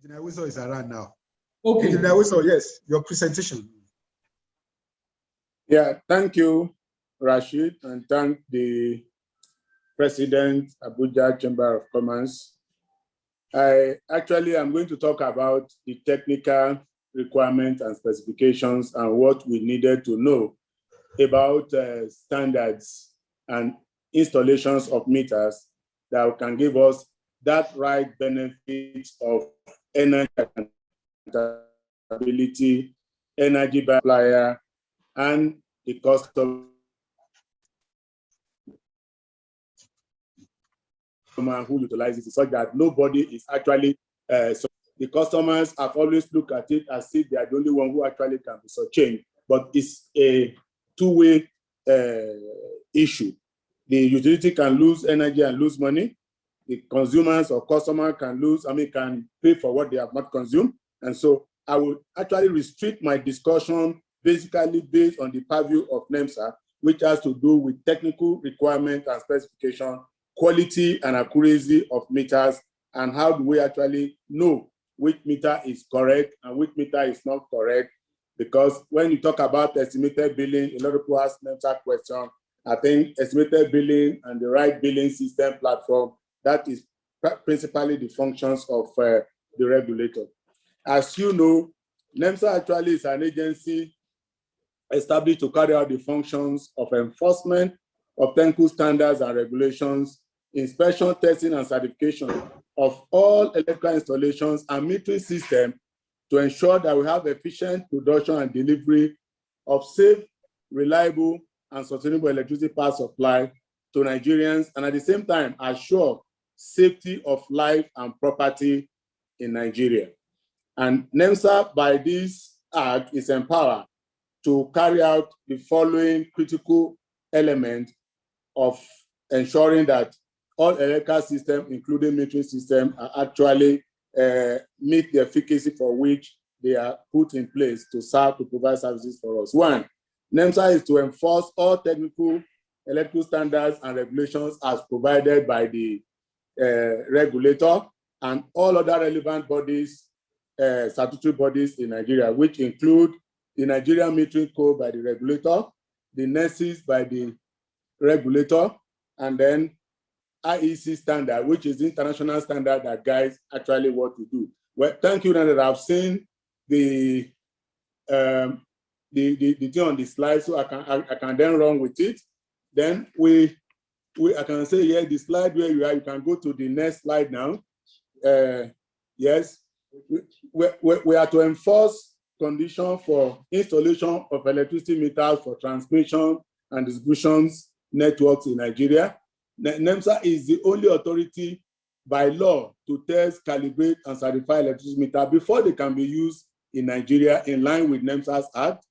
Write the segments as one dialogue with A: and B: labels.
A: Ewesor is around now.
B: Okay.
A: Ewesor, yes, your presentation.
C: Yeah, thank you, Rashid, and thank the President, Abuja Chamber of Commerce. I actually am going to talk about the technical requirements and specifications and what we needed to know about standards and installations of meters that can give us that right benefits of energy accountability, energy supplier, and the cost of who utilizes it, such that nobody is actually so the customers have always looked at it as if they are the only one who actually can be surchanged, but it's a two-way issue. The utility can lose energy and lose money. The consumers or customer can pay for what they have not consumed. And so I will actually restrict my discussion basically based on the purview of NEMSA, which has to do with technical requirement and specification, quality and accuracy of meters, and how do we actually know which meter is correct and which meter is not correct. Because when you talk about estimated billing, a lot of people ask NEMSA question. I think estimated billing and the right billing system platform, that is principally the functions of the regulator. As you know, NEMSA actually is an agency established to carry out the functions of enforcement of technical standards and regulations, inspection, testing, and certification of all electrical installations and metering systems to ensure that we have efficient production and delivery of safe, reliable, and sustainable electricity power supply to Nigerians, and at the same time assure safety of life and property in Nigeria. And NEMSA, by this act, is empowered to carry out the following critical elements of ensuring that all electrical systems, including metering systems, are actually meet the efficacy for which they are put in place to provide services for us. One, NEMSA is to enforce all technical electrical standards and regulations as provided by the regulator and all other relevant bodies, statutory bodies in Nigeria, which include the Nigerian Metering Code by the regulator, the NESIS by the regulator, and then IEC standard, which is the international standard that guides actually what we do. Well, thank you, that I've seen the thing on the slide, so I can then run with it. Then I can say, yeah, the slide where you are, you can go to the next slide now. Yes, we are to enforce conditions for installation of electricity meters for transmission and distribution networks in Nigeria. NEMSA is the only authority by law to test, calibrate, and certify electricity meters before they can be used in Nigeria in line with NEMSA's Act.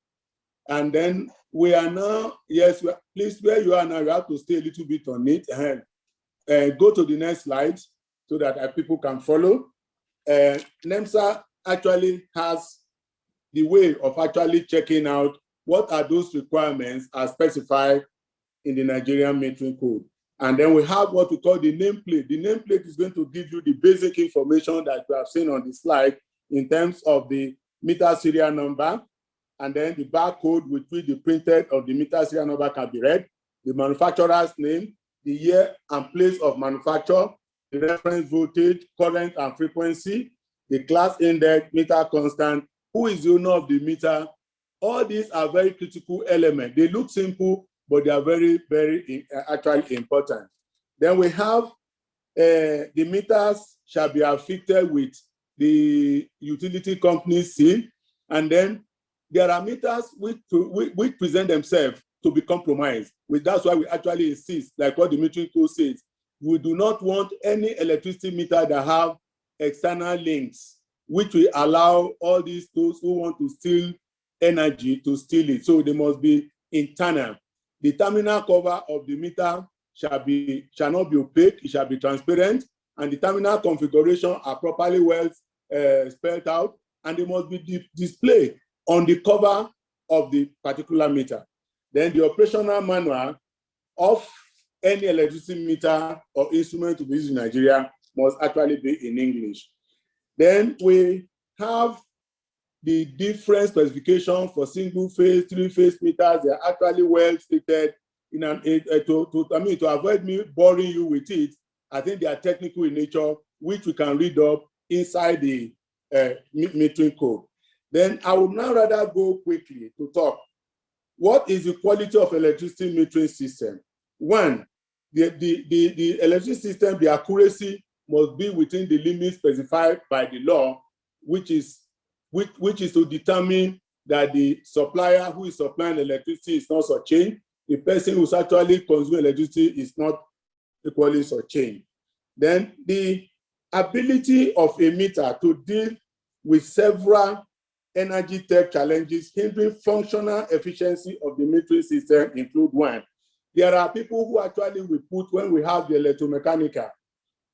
C: And then we are now, yes, please, where you are now, you have to stay a little bit on it. Go to the next slide so that people can follow. NEMSA actually has the way of actually checking out what are those requirements as specified in the Nigerian Metering Code. And then we have what we call the nameplate. The nameplate is going to give you the basic information that you have seen on the slide in terms of the meter serial number, and then the barcode with which the printed of the meter serial number can be read, the manufacturer's name, the year and place of manufacture, the reference voltage, current and frequency, the class index, meter constant, who is the owner of the meter. All these are very critical elements. They look simple, but they are very, very actually important. Then we have the meters shall be affixed with the utility company seal, and then there are meters which present themselves to be compromised. That's why we actually insist, like what the metering code says, we do not want any electricity meter that have external links, which will allow all those who want to steal energy to steal it. So they must be internal. The terminal cover of the meter shall not be opaque, it shall be transparent, and the terminal configuration are properly well spelled out, and they must be displayed on the cover of the particular meter. Then the operational manual of any electricity meter or instrument to be used in Nigeria must actually be in English. Then we have the different specifications for single phase, 3-phase meters. They are actually well stated. To avoid me boring you with it, I think they are technical in nature, which we can read up inside the metering code. Then I would now rather go quickly to talk. What is the quality of electricity metering system? One, the electricity system, the accuracy must be within the limits specified by the law, which is to determine that the supplier who is supplying electricity is not surcharged. The person who's actually consuming electricity is not equally surcharged. Then the ability of a meter to deal with several energy tech challenges hindering functional efficiency of the metering system include one. There are people who actually will put, when we have the electromechanical,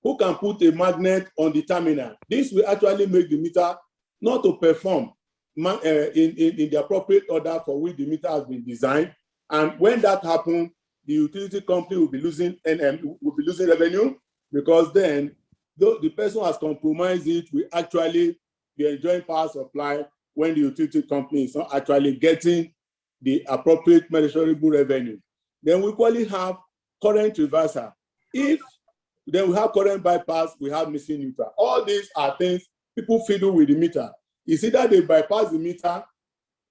C: who can put a magnet on the terminal. This will actually make the meter not to perform in the appropriate order for which the meter has been designed. And when that happens, the utility company will be losing revenue, because then the person who has compromised it will actually be enjoying power supply when the utility company is not actually getting the appropriate measurable revenue. Then we equally have current reversal. Then we have current bypass, we have missing neutral. All these are things people fiddle with the meter. It's either they bypass the meter,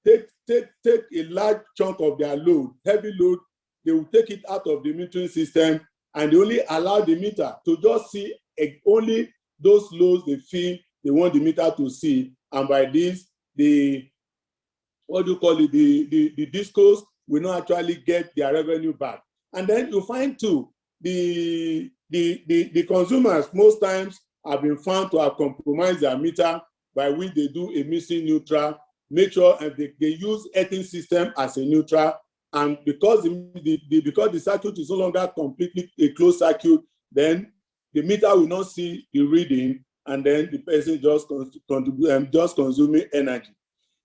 C: take a large chunk of their load, heavy load, they will take it out of the metering system, and they only allow the meter to just see only those loads they feel they want the meter to see. And by this, the discos will not actually get their revenue back. And then you find too, the consumers most times have been found to have compromised their meter, by which they do a missing neutral, make sure and they use earthing system as a neutral. And because the circuit is no longer completely a closed circuit, then the meter will not see the reading, and then the person just consuming energy.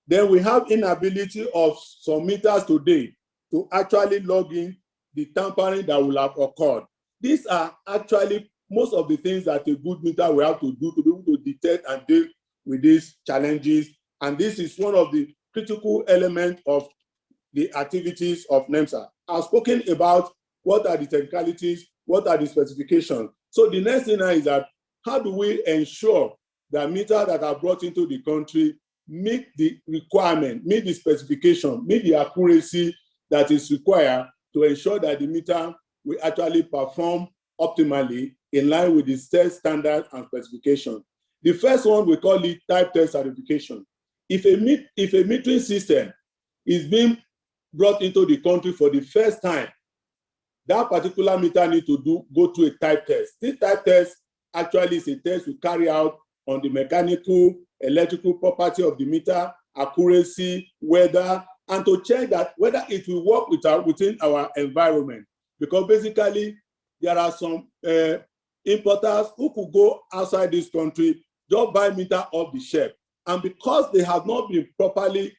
C: Then we have inability of some meters today to actually log in the tampering that will have occurred. These are actually most of the things that a good meter will have to do to be able to detect and deal with these challenges. And this is one of the critical elements of the activities of NEMSA. I've spoken about what are the technicalities, what are the specifications. So the next thing now is that how do we ensure that meters that are brought into the country meet the requirement, meet the specification, meet the accuracy that is required to ensure that the meter will actually perform optimally in line with the test standard and specification. The first one, we call it type test certification. If a metering system is being brought into the country for the first time, that particular meter needs to go through a type test. This type test actually is a test we carry out on the mechanical, electrical property of the meter, accuracy, weather, and to check that whether it will work within our environment. Because basically, there are some importers who could go outside this country, just buy meter off the shelf. And because they have not been properly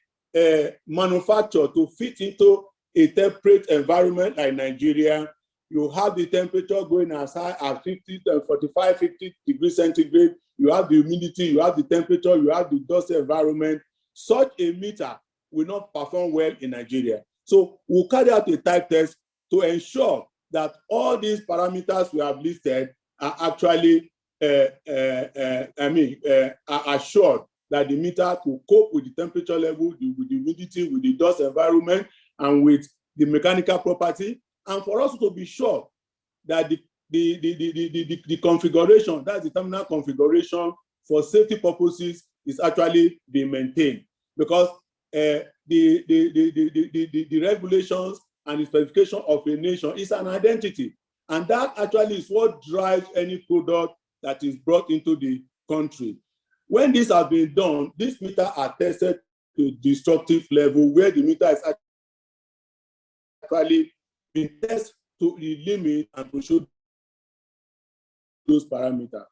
C: manufactured to fit into a temperate environment like Nigeria, you have the temperature going as high as 45, 50 degrees centigrade. You have the humidity, you have the temperature, you have the dust environment. Such a meter will not perform well in Nigeria. So we'll carry out a type test to ensure that all these parameters we have listed are actually are assured that the meter will cope with the temperature level, with the humidity, with the dust environment, and with the mechanical property. And for us to be sure that the configuration, that's the terminal configuration for safety purposes, is actually being maintained. Because the regulations and the specification of a nation is an identity. And that actually is what drives any product that is brought into the country. When this has been done, these meters are tested to destructive level, where the meter is actually been tested to the limit and to show those parameters.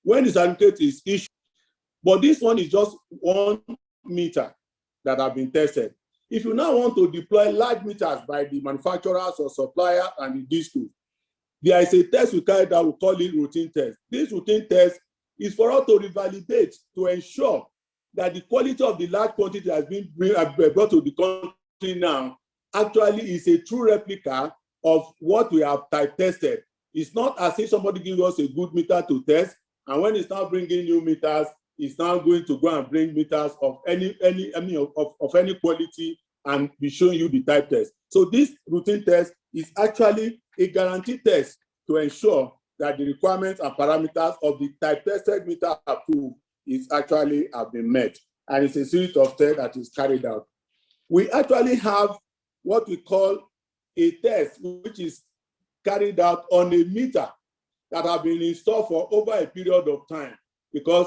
C: When the certificate is issued, but this one is just 1 meter that have been tested. If you now want to deploy large meters by the manufacturers or supplier and the discos, there is a test we carry that we call it routine test. This routine test is for us to revalidate, to ensure that the quality of the large quantity that has been brought to the country now actually is a true replica of what we have type tested. It's not as if somebody gives us a good meter to test, and when it's now bringing new meters, it's now going to go and bring meters of any quality and be showing you the type test. So this routine test is actually a guaranteed test to ensure that the requirements and parameters of the type tested meter approved is actually have been met. And it's a series of tests that is carried out. We actually have what we call a test, which is carried out on a meter that have been installed for over a period of time, because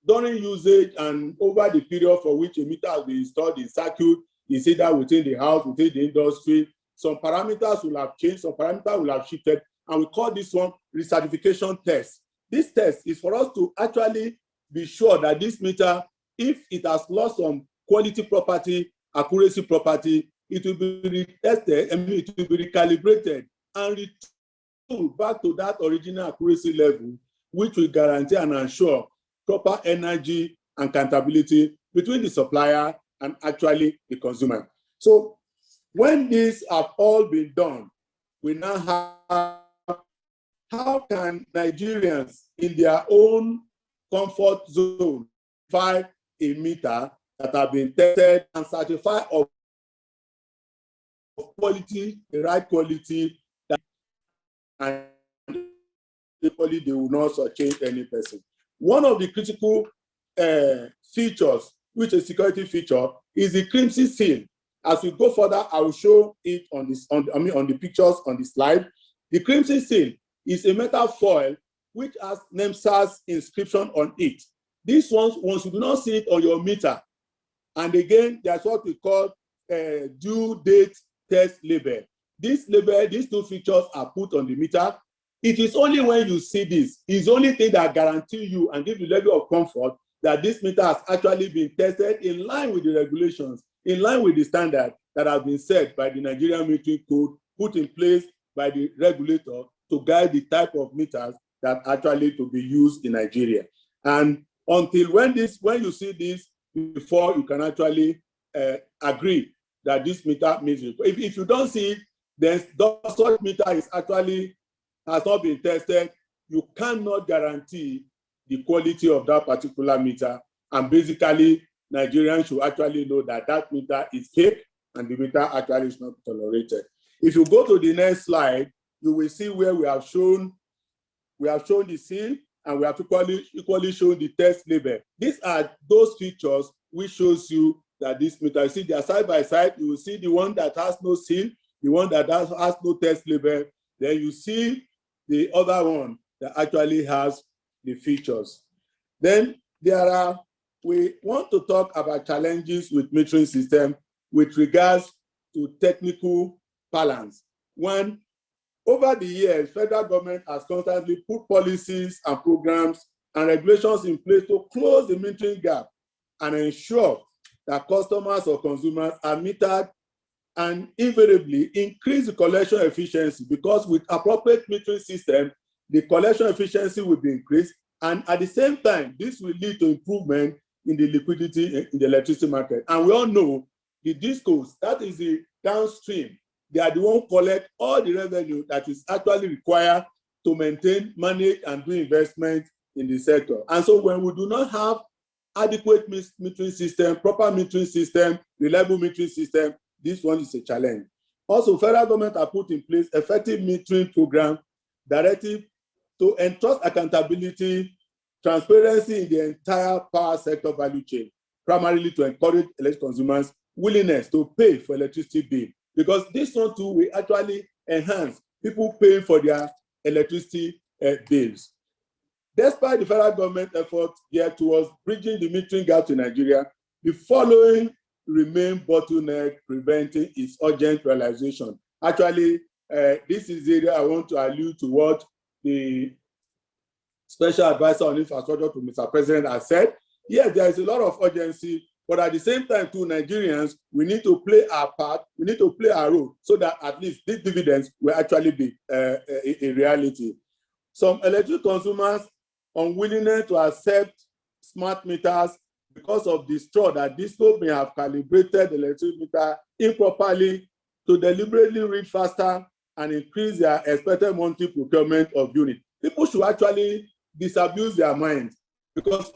C: during usage and over the period for which a meter has been installed in circuit, is either within the house, within the industry, some parameters will have changed, some parameters will have shifted, and we call this one recertification test. This test is for us to actually be sure that this meter, if it has lost some quality property, accuracy property, it will be retested, it will be recalibrated and returned back to that original accuracy level, which will guarantee and ensure proper energy and accountability between the supplier and actually the consumer. So when these have all been done, we now have how can Nigerians in their own comfort zone find a meter that have been tested and certified of quality, the right quality, and equally they will not shortchange any person. One of the critical features, which is a security feature, is the crimson seal. As we go further, I will show it on this, on the pictures on the slide. The crimson seal is a metal foil which has NEMSA's inscription on it. These ones, once you do not see it on your meter, and again, that's what we call due date test label. This label, these two features are put on the meter. It is only when you see this, it's the only thing that guarantees you and gives you level of comfort that this meter has actually been tested in line with the regulations, in line with the standard that have been set by the Nigerian metering code, put in place by the regulator to guide the type of meters that actually to be used in Nigeria. And until when you see this, before you can actually agree that this meter means it. If you don't see it, then such meter is actually has not been tested. You cannot guarantee the quality of that particular meter. And basically, Nigerians should actually know that that meter is fake and the meter actually is not tolerated. If you go to the next slide, you will see where we have shown the seal and we have equally shown the test label. These are those features which shows you that this meter, you see they are side by side, you will see the one that has no seal, the one that has no test label, then you see the other one that actually has the features. Then we want to talk about challenges with metering system with regards to technical balance. One, over the years, federal government has constantly put policies and programs and regulations in place to close the metering gap and ensure that customers or consumers are metered and invariably increase the collection efficiency, because with appropriate metering system, the collection efficiency will be increased, and at the same time, this will lead to improvement in the liquidity in the electricity market. And we all know the discos, that is the downstream, they are the one collect all the revenue that is actually required to maintain, manage, and do investment in the sector. And so when we do not have adequate metering system, proper metering system, reliable metering system, this one is a challenge. Also, federal government have put in place effective metering program directive to entrust accountability, transparency in the entire power sector value chain, primarily to encourage electric consumers' willingness to pay for electricity bill, because this one too will actually enhance people paying for their electricity bills. Despite the federal government effort geared towards bridging the metering gap to Nigeria, the following remain bottleneck preventing its urgent realization. Actually, this is the area I want to allude to what the Special Advisor on Infrastructure to Mr. President has said. Yes, there is a lot of urgency, but at the same time, too, Nigerians, we need to play our part, we need to play our role so that at least these dividends will actually be a reality. Some electric consumers unwillingness to accept smart meters because of the straw that DISCO may have calibrated the electric meter improperly to deliberately read faster and increase their expected monthly procurement of units. People should actually disabuse their minds, because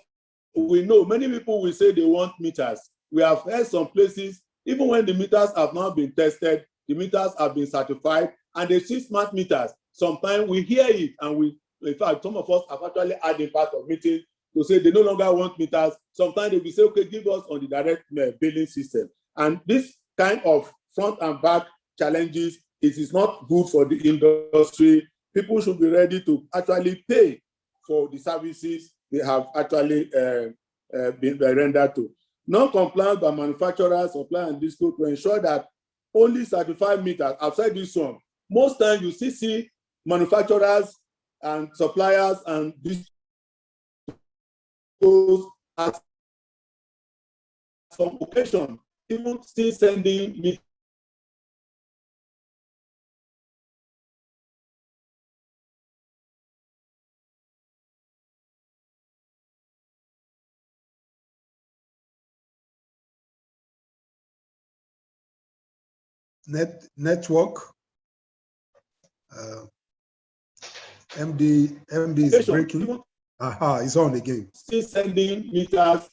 C: we know many people will say they want meters. We have heard some places, even when the meters have not been tested, the meters have been certified, and they see smart meters. Sometimes we hear it, and we, in fact, some of us have actually had in part of meetings to say they no longer want meters. Sometimes they will say, okay, give us on the direct billing system. And this kind of front and back challenges, it is not good for the industry. People should be ready to actually pay for the services they have actually been rendered to. Non-compliance by manufacturers, suppliers, and DISCO to ensure that only certified meters, I've said this one, most times you see manufacturers and suppliers and DISCOs at some occasion even still sending meters
A: network. MD is breaking. Aha, it's on again.
C: still sending meters.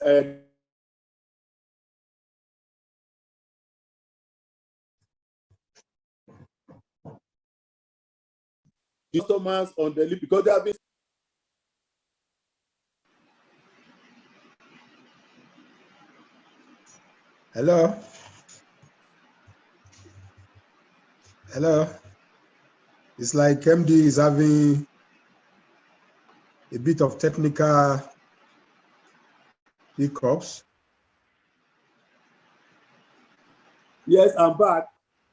C: Customers on the list because they have been.
A: Hello. Hello. It's like MD is having a bit of technical hiccups.
C: Yes, I'm back.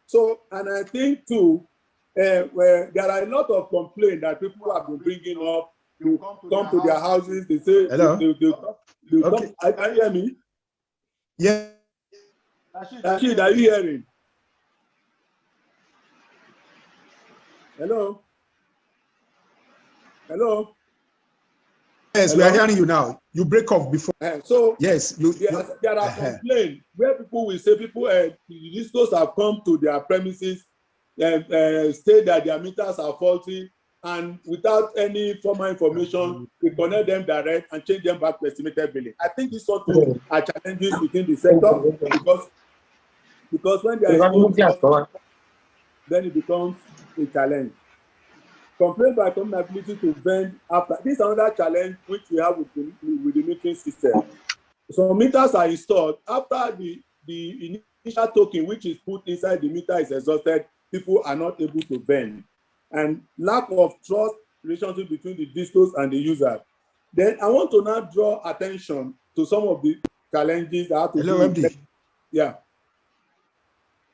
C: So, and I think too, where there are a lot of complaints that people have been bringing up. You come to their houses, they say,
A: hello.
C: They
A: Okay.
C: Come, can you hear me?
A: Yeah.
C: Rashid, are you hearing? Hello? Hello?
A: Yes,
C: Hello?
A: we are hearing you now. You break off before.
C: So
A: yes,
C: there are complaints where people will say the DISCOs have come to their premises and state that their meters are faulty, and without any formal information, we connect them direct and change them back to estimated billing. I think these sort of are challenges within the sector because when there is no trust, then it becomes a challenge. Complaint by company ability to vend after. This is another challenge which we have with the metering system. So meters are installed after the initial token which is put inside the meter is exhausted. People are not able to vend, and lack of trust relationship between the DISCOs and the user. Then I want to now draw attention to some of the challenges that have to
A: hello,
C: do with
A: MD.
C: Yeah.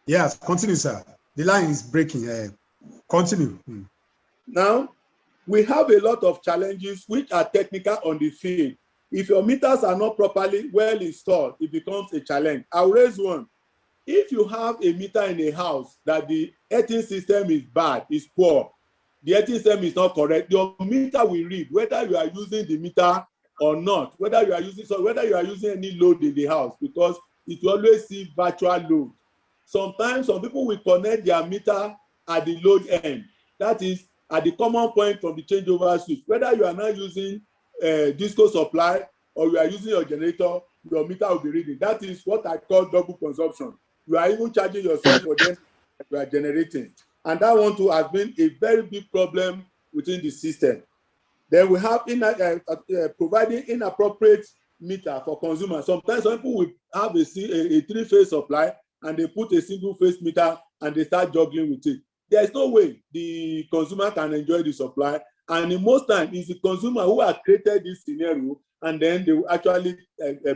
A: Yes, continue, sir. The line is breaking. Continue.
C: Now, we have a lot of challenges which are technical on the field. If your meters are not properly well installed, it becomes a challenge. I'll raise one. If you have a meter in a house that the earthing system is bad, is poor, the earthing system is not correct, your meter will read whether you are using the meter or not, whether you are using any load in the house, because it will always see virtual load. Sometimes some people will connect their meter at the load end. That is at the common point from the changeover switch. Whether you are not using DISCO supply or you are using your generator, your meter will be reading. That is what I call double consumption. You are even charging yourself for them that you are generating. And that one too has been a very big problem within the system. Then we have providing inappropriate meter for consumers. Sometimes some people will have a three-phase supply and they put a single-phase meter and they start juggling with it. There is no way the consumer can enjoy the supply, and in most times it's the consumer who has created this scenario, and then they will actually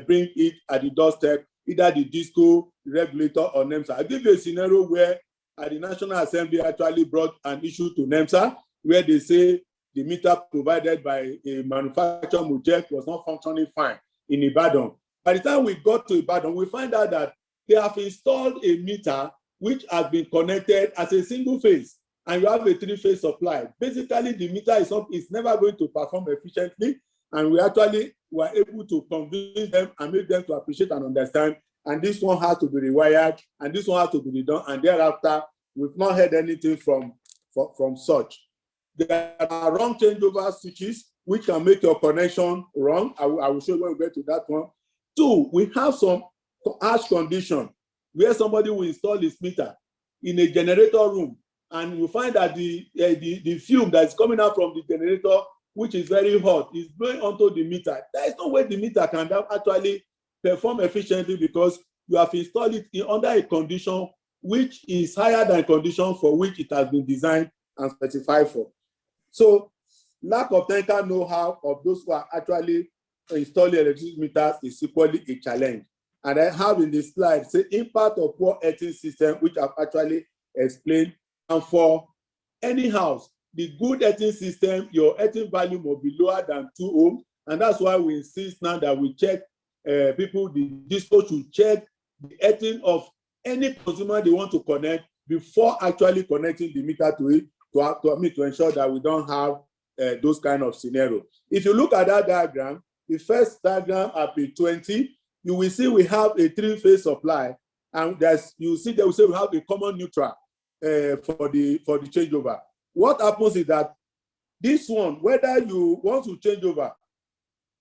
C: bring it at the doorstep, either the DISCO, the regulator, or NEMSA. I'll give you a scenario where the National Assembly actually brought an issue to NEMSA, where they say the meter provided by a manufacturer Mujek was not functioning fine in Ibadan. By the time we got to Ibadan, we find out that they have installed a meter which has been connected as a single phase, and you have a three-phase supply. Basically, the meter is never going to perform efficiently, and we actually were able to convince them and make them to appreciate and understand. And this one has to be rewired, and this one has to be redone. And thereafter, we've not heard anything from such. There are wrong changeover switches which can make your connection wrong. I will show you when we get to that one. 2, we have some harsh condition where somebody will install this meter in a generator room, and you find that the fume that's coming out from the generator, which is very hot, is blowing onto the meter. There is no way the meter can actually perform efficiently because you have installed it under a condition which is higher than condition for which it has been designed and specified for. So lack of technical know-how of those who are actually installing electricity meters is equally a challenge. And I have in this slide, say, impact of poor earthing system, which I've actually explained. And for any house, the good earthing system, your earthing value must be lower than 2 ohms. And that's why we insist now that we check people, the DISCO should check the earthing of any consumer they want to connect before actually connecting the meter to it, to ensure that we don't have those kind of scenarios. If you look at that diagram, the first diagram at page 20, you will see we have a 3-phase supply, and you see that we say we have a common neutral for the changeover. What happens is that this one, whether you want to change over,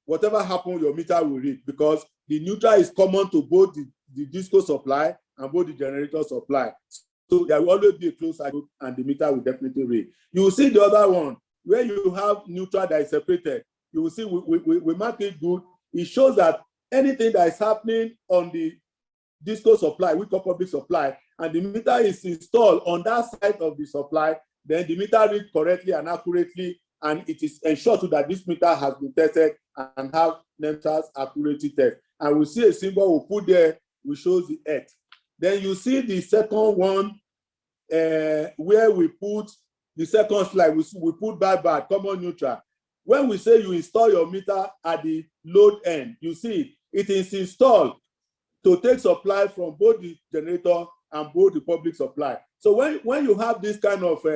C: whatever happens, your meter will read, because the neutral is common to both the DISCO supply and both the generator supply. So there will always be a closed circuit, and the meter will definitely read. You will see the other one where you have neutral that is separated. You will see we mark it good. It shows that anything that is happening on the DISCO supply, we call public supply, and the meter is installed on that side of the supply, then the meter reads correctly and accurately, and it is ensured that this meter has been tested and have NEMSA's accuracy test. And we see a symbol we put there which shows the earth. Then you see the second one where we put the second slide, we put bad, common neutral. When we say you install your meter at the load end, you see it is installed to take supply from both the generator and both the public supply. So when you have this kind of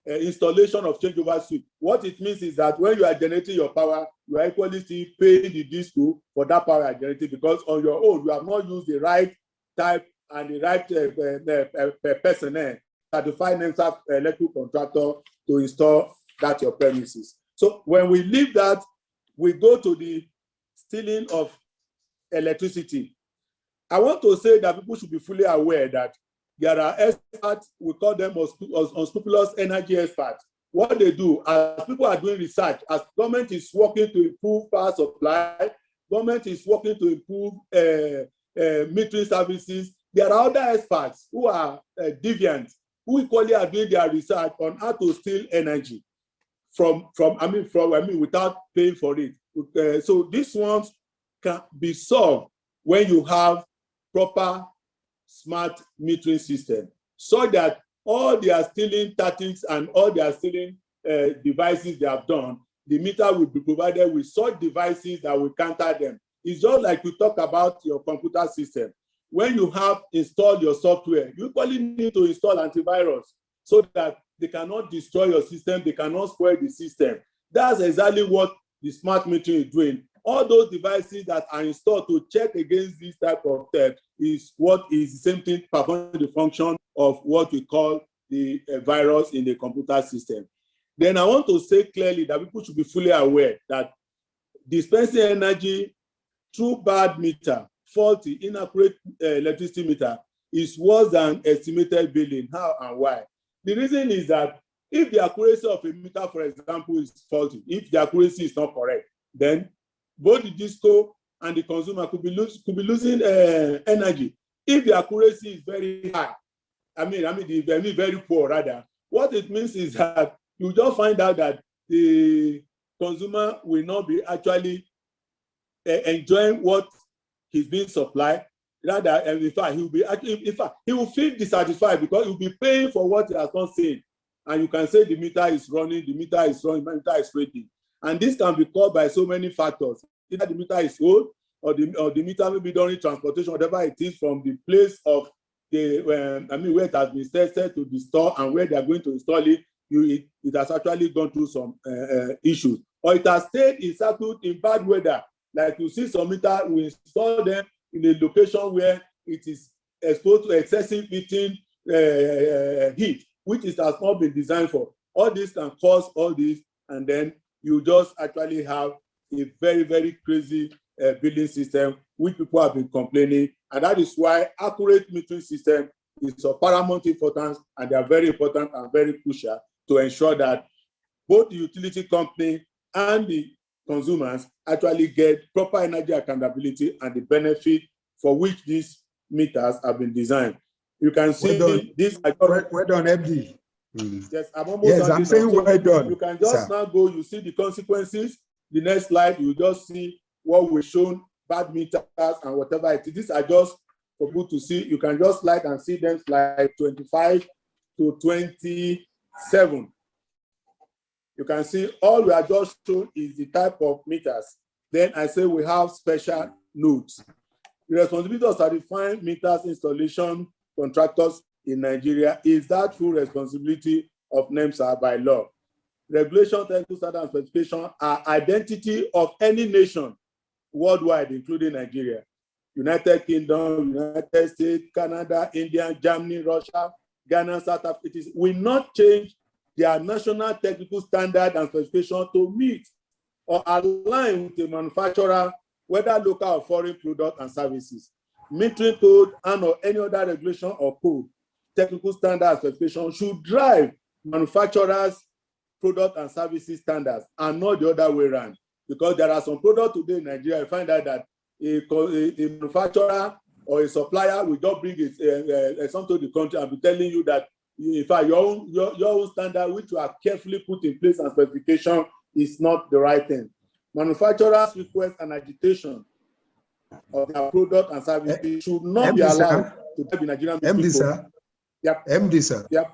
C: installation of changeover switch, what it means is that when you are generating your power, you are equally still paying the DISCO for that power you are generating, because on your own, you have not used the right type and the right personnel, certified NEMSA electrical contractor to install that your premises. So when we leave that, we go to the stealing of electricity. I want to say that people should be fully aware that there are experts, we call them unscrupulous energy experts. What they do, as people are doing research, as government is working to improve power supply, government is working to improve metering services, there are other experts who are deviant, who equally are doing their research on how to steal energy without paying for it. So these ones can be solved when you have proper smart metering system, so that all their stealing tactics and all their stealing devices they have done, the meter will be provided with such devices that will counter them. It's just like we talk about your computer system. When you have installed your software, you probably need to install antivirus so that they cannot destroy your system, they cannot spoil the system. That's exactly what the smart metering is doing. All those devices that are installed to check against this type of theft is what is the same thing performing the function of what we call the virus in the computer system. Then I want to say clearly that people should be fully aware that dispensing energy through bad meter, faulty, inaccurate electricity meter is worse than estimated billing. How and why? The reason is that if the accuracy of a meter, for example, is faulty, if the accuracy is not correct, then both the DISCO and the consumer could be losing energy. If the accuracy is very high, very poor rather, what it means is that you just find out that the consumer will not be actually enjoying what he's being supplied. Rather, in fact, he will feel dissatisfied because he will be paying for what he has not seen. And you can say the meter is running, the meter is reading. And this can be caused by so many factors. Either the meter is old, or the meter may be during transportation, whatever it is, from the place of the where it has been tested to the store and where they are going to install it. It has actually gone through some issues. or it has stayed in circuit in bad weather, like you see some meter, we install them in a location where it is exposed to excessive heating heat, which it has not been designed for. All this can cause all this, and then you just actually have a very, very crazy billing system, which people have been complaining, and that is why accurate metering system is of paramount importance, and they are very important and very crucial to ensure that both the utility company and the consumers actually get proper energy accountability and the benefit for which these meters have been designed. You can see this.
A: Well done, MD.
C: Yes,
A: I'm saying well done.
C: You can just now go, you see the consequences. The next slide, you just see what we've shown, bad meters and whatever it is. These are just for people to see. You can just slide and see them, slide 25 to 27. You can see all we are just shown is the type of meters. Then I say we have special notes. The responsibility of certifying meters installation contractors in Nigeria is that full responsibility of NEMSA by law. Regulation, technical standard, and specification are identity of any nation worldwide, including Nigeria, United Kingdom, United States, Canada, India, Germany, Russia, Ghana, South Africa. It will not change their national technical standard and specification to meet or align with the manufacturer, whether local or foreign product and services. Metering code and or any other regulation or code, technical standard and specification should drive manufacturers' product and services standards and not the other way around. Because there are some products today in Nigeria, you find out that a manufacturer or a supplier will just bring something to the country and be telling you that in fact your own standard, which you are carefully put in place and specification, is not the right thing. Manufacturers' request and agitation of their product and services should not be allowed to be Nigerian.
A: MD, sir.
C: Yep.
A: MD, sir.
C: Yep.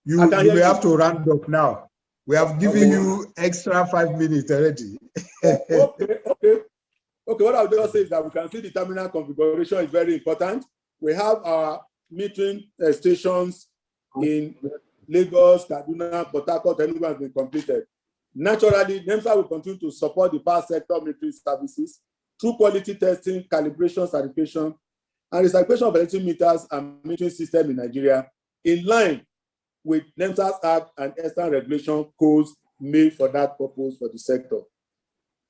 A: You may have to round up now. We have given you extra 5 minutes already.
C: Okay. What I'll just say is that we can see the terminal configuration is very important. We have our metering stations in Lagos, Kaduna, Port Harcourt, Enugu has been completed. Naturally, NEMSA will continue to support the power sector metering services through quality testing, calibration, certification, and recertification of electric meters and metering system in Nigeria, in line with NEMSA's Act and external regulation codes made for that purpose for the sector.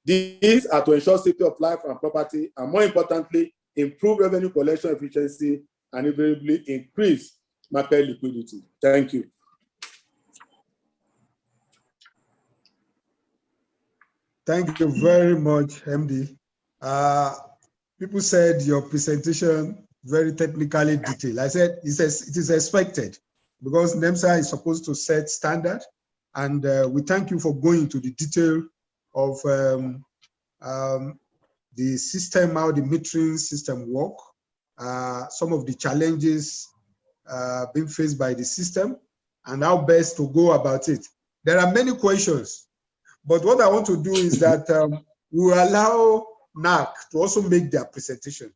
C: These are to ensure safety of life and property, and more importantly, improve revenue collection efficiency and invariably increase market liquidity. Thank you.
A: Thank you very much, MD. People said your presentation very technically detailed. I said it is expected because NEMSA is supposed to set standard, and we thank you for going to the detail of the system, how the metering system work, some of the challenges being faced by the system, and how best to go about it. There are many questions, but what I want to do is that we will allow NAC to also make their presentation.